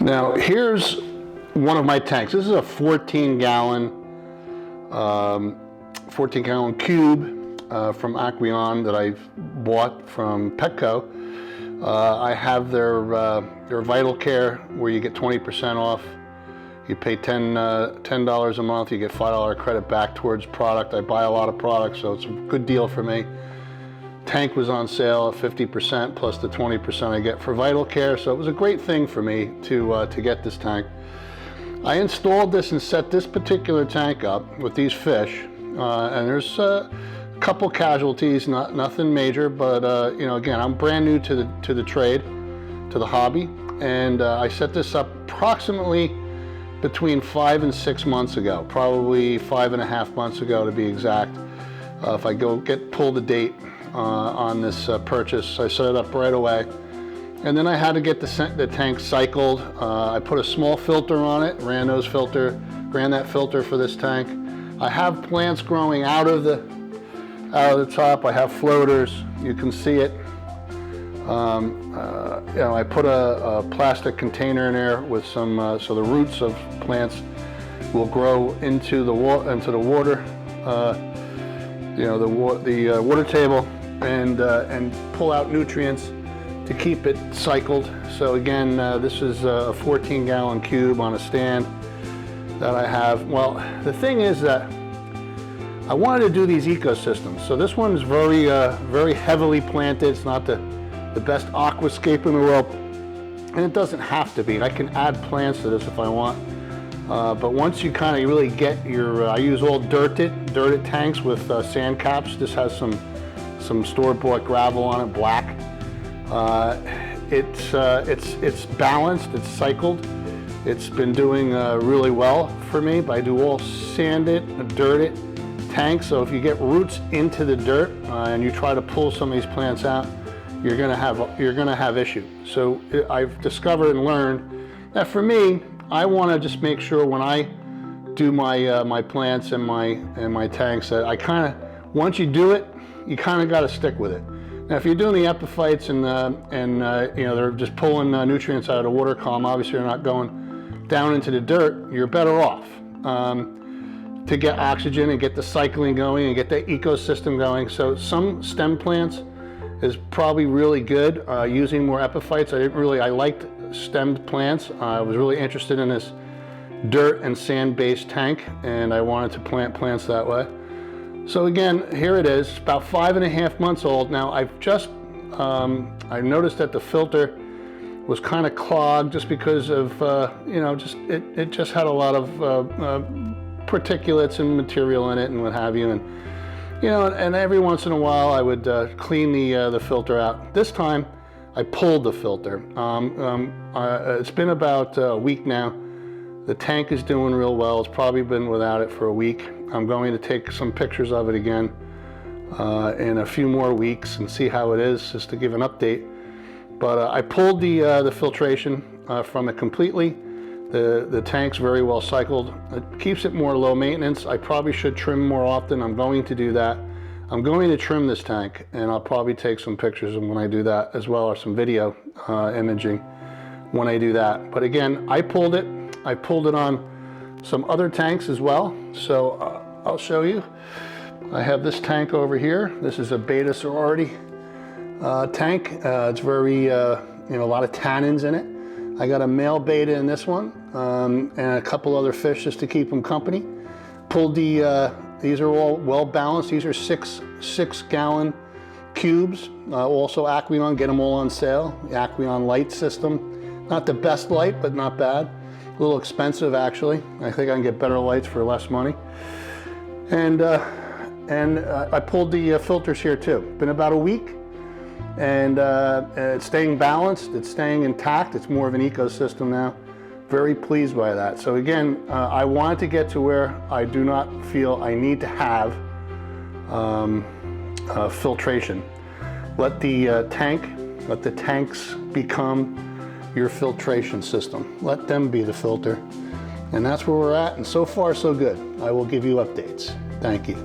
Now here's one of my tanks. This is a 14-gallon cube from Aqueon that I bought from Petco. I have their Vital Care where you get 20% off. You pay $10 a month, you get $5 credit back towards product. I buy a lot of products, so it's a good deal for me. Tank was on sale at 50% plus the 20% I get for Vital Care, so it was a great thing for me to get this tank. I installed this and set this particular tank up with these fish, and there's a couple casualties, nothing major, but you know, again, I'm brand new to the trade, to the hobby, and I set this up approximately between 5 and 6 months ago, probably 5.5 months ago to be exact. If I pull the date on this purchase, I set it up right away. And then I had to get the tank cycled. I put a small filter on it, ran that filter for this tank. I have plants growing out of the top. I have floaters, you can see it. You know, I put a plastic container in there with some, so the roots of plants will grow into the water, you know, the water table, and pull out nutrients to keep it cycled. So again, this is a 14-gallon cube on a stand that I have. Well, the thing is that I wanted to do these ecosystems. So this one is very, very heavily planted. It's not the best aquascape in the world, and it doesn't have to be. I can add plants to this if I want. But once you kind of really get your, I use all dirted tanks with sand caps. This has some store-bought gravel on it, black. It's balanced, it's cycled. It's been doing really well for me, but I do all sanded, dirted tanks. So if you get roots into the dirt and you try to pull some of these plants out, you're gonna have issue. So I've discovered and learned that for me, I want to just make sure when I do my plants and my tanks that I kind of, once you do it, you kind of got to stick with it. Now, if you're doing the epiphytes and you know, they're just pulling nutrients out of the water column, obviously they're not going down into the dirt, you're better off to get oxygen and get the cycling going and get the ecosystem going. So some stem plants is probably really good using more epiphytes. I liked stemmed plants. I was really interested in this dirt and sand-based tank, and I wanted to plant plants that way. So again, here it is, about 5.5 months old. Now I've just, I noticed that the filter was kind of clogged just because of, you know, it just had a lot of particulates and material in it and what have you. And you know, and every once in a while I would clean the filter out. This time I pulled the filter. It's been about a week now. The tank is doing real well. It's probably been without it for a week. I'm going to take some pictures of it again in a few more weeks and see how it is, just to give an update. But I pulled the filtration from it completely. The tank's very well cycled. It keeps it more low maintenance. I probably should trim more often. I'm going to do that. I'm going to trim this tank, and I'll probably take some pictures when I do that as well, or some video imaging when I do that. But again, I pulled it. I pulled it on some other tanks as well. So I'll show you. I have this tank over here. This is a beta sorority tank. It's very, you know, a lot of tannins in it. I got a male beta in this one, and a couple other fish just to keep them company. Pulled these are all well balanced. These are six gallon cubes. Also Aqueon, get them all on sale. The Aqueon light system. Not the best light, but not bad. A little expensive actually. I think I can get better lights for less money. And I pulled the filters here too. Been about a week, and it's staying balanced. It's staying intact. It's more of an ecosystem now. Very pleased by that. So again, I wanted to get to where I do not feel I need to have filtration. Let the tanks become your filtration system. Let them be the filter. And that's where we're at, and so far so good. I will give you updates. Thank you.